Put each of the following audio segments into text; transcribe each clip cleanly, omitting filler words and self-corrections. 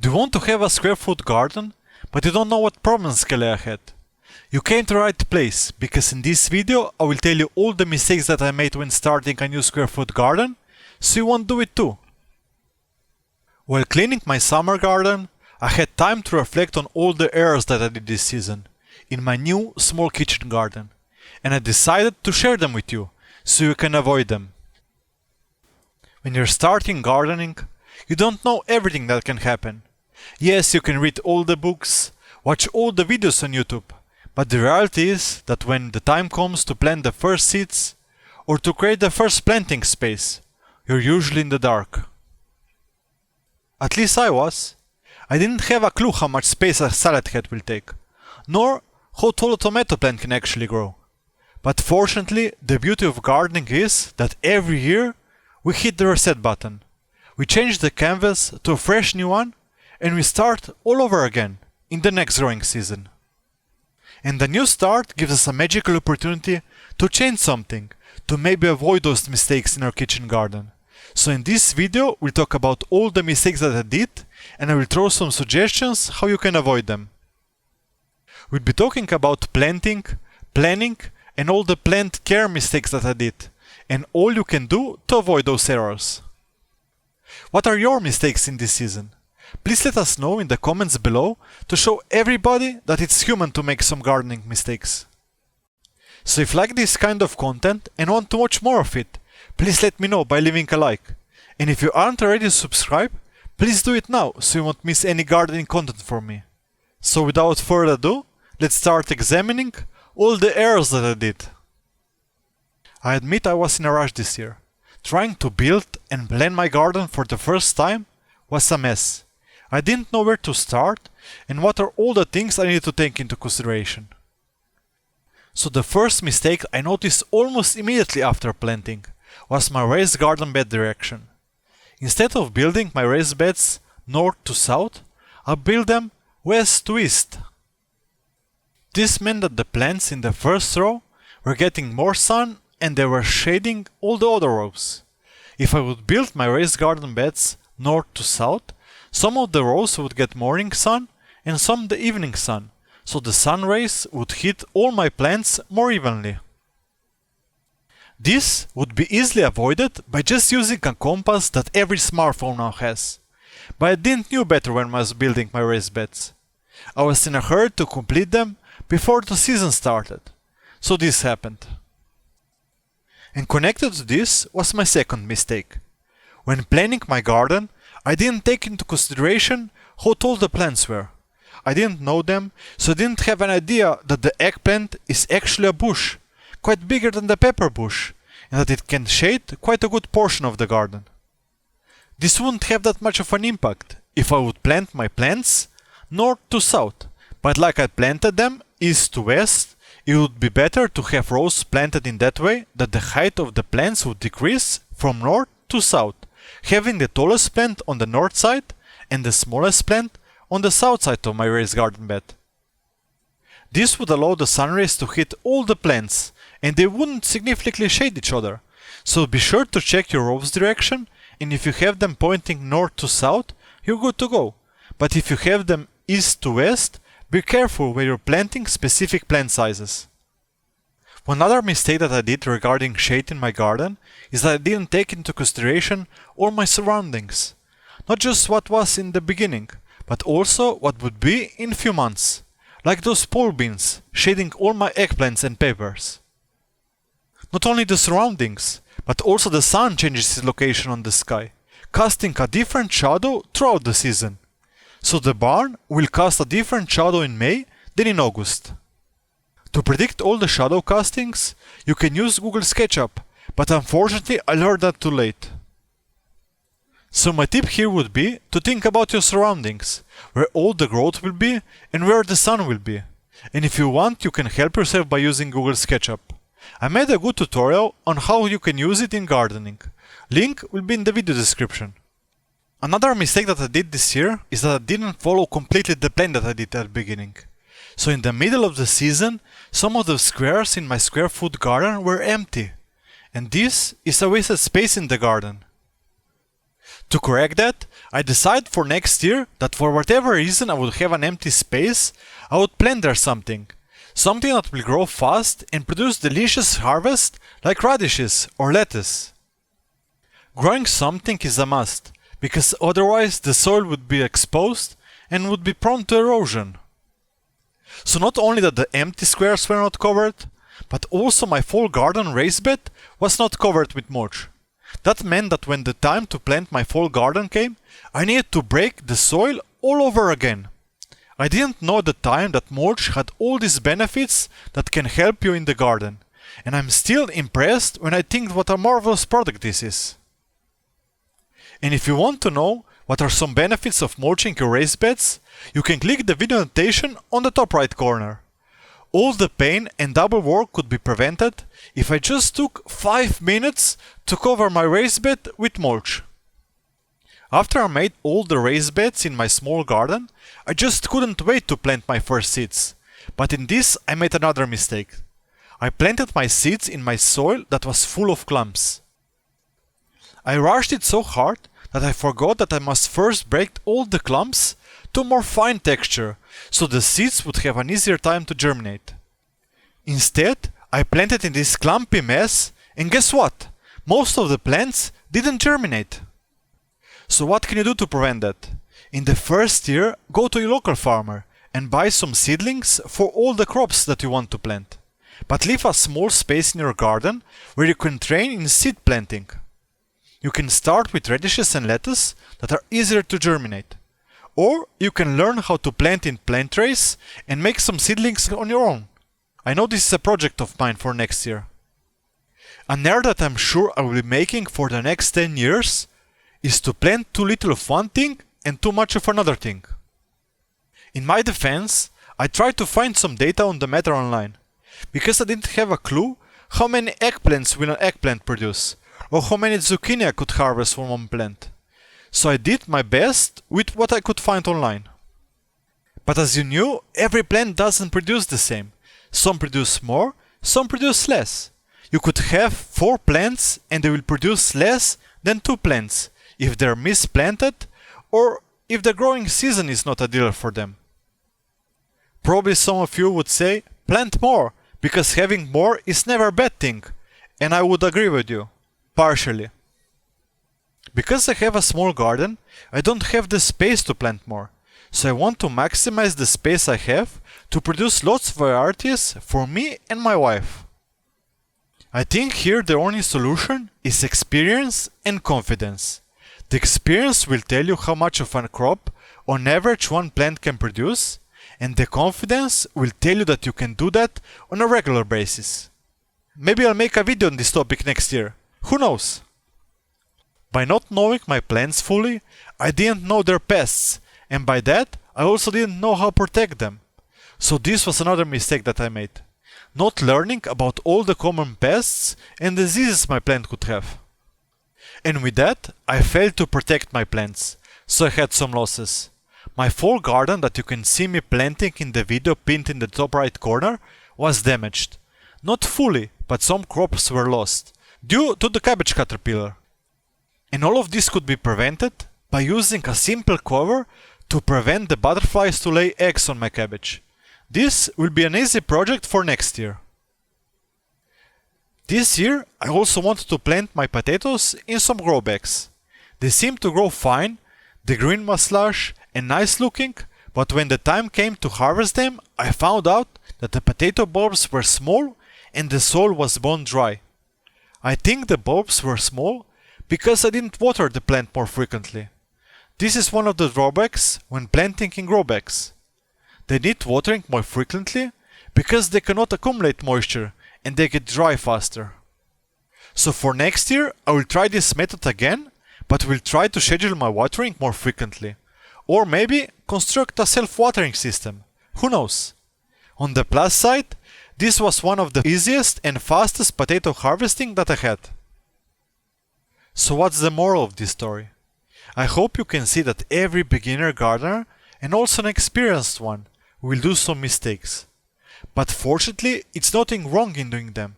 Do you want to have a square foot garden, but you don't know what problems can lay ahead? You came to the right place, because in this video I will tell you all the mistakes that I made when starting a new square foot garden, so you won't do it too. While cleaning my summer garden, I had time to reflect on all the errors that I did this season, in my new small kitchen garden, and I decided to share them with you, so you can avoid them. When you're starting gardening, you don't know everything that can happen. Yes, you can read all the books, watch all the videos on YouTube, but the reality is that when the time comes to plant the first seeds, or to create the first planting space, you're usually in the dark. At least I was. I didn't have a clue how much space a salad head will take, nor how tall a tomato plant can actually grow. But fortunately, the beauty of gardening is that every year we hit the reset button. We change the canvas to a fresh new one, and we start all over again in the next growing season. And the new start gives us a magical opportunity to change something, to maybe avoid those mistakes in our kitchen garden. So in this video, we'll talk about all the mistakes that I did, and I will throw some suggestions how you can avoid them. We'll be talking about planting, planning, and all the plant care mistakes that I did, and all you can do to avoid those errors. What are your mistakes in this season? Please let us know in the comments below to show everybody that it's human to make some gardening mistakes. So if you like this kind of content and want to watch more of it, please let me know by leaving a like. And if you aren't already subscribed, please do it now so you won't miss any gardening content from me. So without further ado, let's start examining all the errors that I did. I admit I was in a rush this year. Trying to build and plan my garden for the first time was a mess. I didn't know where to start and what are all the things I needed to take into consideration. So the first mistake I noticed almost immediately after planting was my raised garden bed direction. Instead of building my raised beds north to south, I built them west to east. This meant that the plants in the first row were getting more sun and they were shading all the other rows. If I would build my raised garden beds north to south, some of the rows would get morning sun and some the evening sun, so the sun rays would hit all my plants more evenly. This would be easily avoided by just using a compass that every smartphone now has. But I didn't know better when I was building my raised beds. I was in a hurry to complete them before the season started, so this happened. And connected to this was my second mistake. When planning my garden, I didn't take into consideration how tall the plants were. I didn't know them, so I didn't have an idea that the eggplant is actually a bush, quite bigger than the pepper bush, and that it can shade quite a good portion of the garden. This wouldn't have that much of an impact if I would plant my plants north to south, but like I planted them east to west, it would be better to have rows planted in that way that the height of the plants would decrease from north to south, having the tallest plant on the north side and the smallest plant on the south side of my raised garden bed. This would allow the sun rays to hit all the plants and they wouldn't significantly shade each other, so be sure to check your rows direction, and if you have them pointing north to south, you're good to go. But if you have them east to west, be careful where you're planting specific plant sizes. One other mistake that I did regarding shade in my garden is that I didn't take into consideration all my surroundings. Not just what was in the beginning, but also what would be in a few months. Like those pole beans shading all my eggplants and peppers. Not only the surroundings, but also the sun changes its location on the sky, casting a different shadow throughout the season. So the barn will cast a different shadow in May than in August. To predict all the shadow castings, you can use Google SketchUp, but unfortunately I learned that too late. So my tip here would be to think about your surroundings, where all the growth will be and where the sun will be. And if you want, you can help yourself by using Google SketchUp. I made a good tutorial on how you can use it in gardening. Link will be in the video description. Another mistake that I did this year is that I didn't follow completely the plan that I did at the beginning. So in the middle of the season, some of the squares in my square foot garden were empty. And this is a wasted space in the garden. To correct that, I decided for next year that for whatever reason I would have an empty space, I would plant there something. Something that will grow fast and produce delicious harvest like radishes or lettuce. Growing something is a must, because otherwise the soil would be exposed and would be prone to erosion. So not only that the empty squares were not covered, but also my fall garden raised bed was not covered with mulch. That meant that when the time to plant my fall garden came, I needed to break the soil all over again. I didn't know at the time that mulch had all these benefits that can help you in the garden, and I'm still impressed when I think what a marvelous product this is. And if you want to know what are some benefits of mulching your raised beds, you can click the video annotation on the top right corner. All the pain and double work could be prevented if I just took 5 minutes to cover my raised bed with mulch. After I made all the raised beds in my small garden, I just couldn't wait to plant my first seeds. But in this I made another mistake. I planted my seeds in my soil that was full of clumps. I rushed it so hard that I forgot that I must first break all the clumps to a more fine texture, so the seeds would have an easier time to germinate. Instead, I planted in this clumpy mess, and guess what? Most of the plants didn't germinate. So what can you do to prevent that? In the first year, go to your local farmer and buy some seedlings for all the crops that you want to plant. But leave a small space in your garden where you can train in seed planting. You can start with radishes and lettuce that are easier to germinate. Or you can learn how to plant in plant trays and make some seedlings on your own. I know this is a project of mine for next year. An error that I'm sure I will be making for the next 10 years is to plant too little of one thing and too much of another thing. In my defense, I tried to find some data on the matter online, because I didn't have a clue how many eggplants will an eggplant produce, or how many zucchini I could harvest from one plant. So I did my best with what I could find online. But as you knew, every plant doesn't produce the same. Some produce more, some produce less. You could have 4 plants and they will produce less than 2 plants if they're misplanted or if the growing season is not ideal for them. Probably some of you would say, plant more, because having more is never a bad thing, and I would agree with you, partially. Because I have a small garden, I don't have the space to plant more, so I want to maximize the space I have to produce lots of varieties for me and my wife. I think here the only solution is experience and confidence. The experience will tell you how much of a crop on average one plant can produce, and the confidence will tell you that you can do that on a regular basis. Maybe I'll make a video on this topic next year, who knows? By not knowing my plants fully, I didn't know their pests, and by that, I also didn't know how to protect them. So this was another mistake that I made. Not learning about all the common pests and diseases my plant could have. And with that, I failed to protect my plants, so I had some losses. My fall garden that you can see me planting in the video pinned in the top right corner was damaged. Not fully, but some crops were lost, due to the cabbage caterpillar. And all of this could be prevented by using a simple cover to prevent the butterflies to lay eggs on my cabbage. This will be an easy project for next year. This year I also wanted to plant my potatoes in some grow bags. They seemed to grow fine, the green was lush and nice looking, but when the time came to harvest them, I found out that the potato bulbs were small and the soil was bone dry. I think the bulbs were small because I didn't water the plant more frequently. This is one of the drawbacks when planting in grow bags. They need watering more frequently because they cannot accumulate moisture and they get dry faster. So for next year I will try this method again, but will try to schedule my watering more frequently. Or maybe construct a self-watering system, who knows? On the plus side, this was one of the easiest and fastest potato harvesting that I had. So what's the moral of this story? I hope you can see that every beginner gardener, and also an experienced one, will do some mistakes. But fortunately, it's nothing wrong in doing them.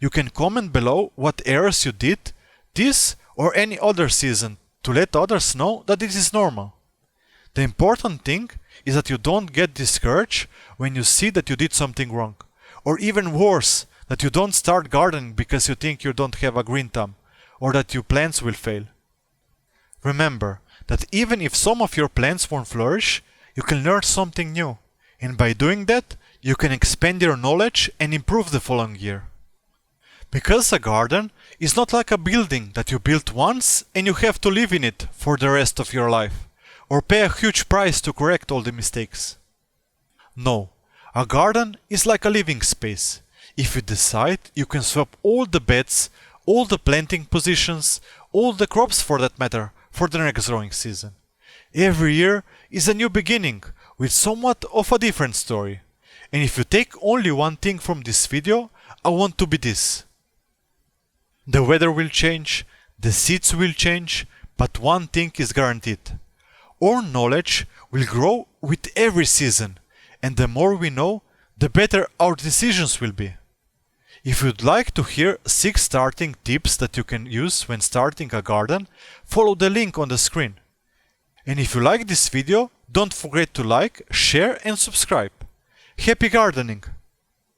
You can comment below what errors you did this or any other season to let others know that this is normal. The important thing is that you don't get discouraged when you see that you did something wrong, or even worse, that you don't start gardening because you think you don't have a green thumb, or that your plants will fail. Remember that even if some of your plants won't flourish, you can learn something new, and by doing that, you can expand your knowledge and improve the following year. Because a garden is not like a building that you built once and you have to live in it for the rest of your life, or pay a huge price to correct all the mistakes. No, a garden is like a living space. If you decide, you can swap all the beds, all the planting positions, all the crops for that matter, for the next growing season. Every year is a new beginning with somewhat of a different story. And if you take only one thing from this video, I want to be this. The weather will change, the seeds will change, but one thing is guaranteed. Our knowledge will grow with every season, and the more we know, the better our decisions will be. If you'd like to hear 6 starting tips that you can use when starting a garden, follow the link on the screen. And if you like this video, don't forget to like, share and subscribe. Happy gardening!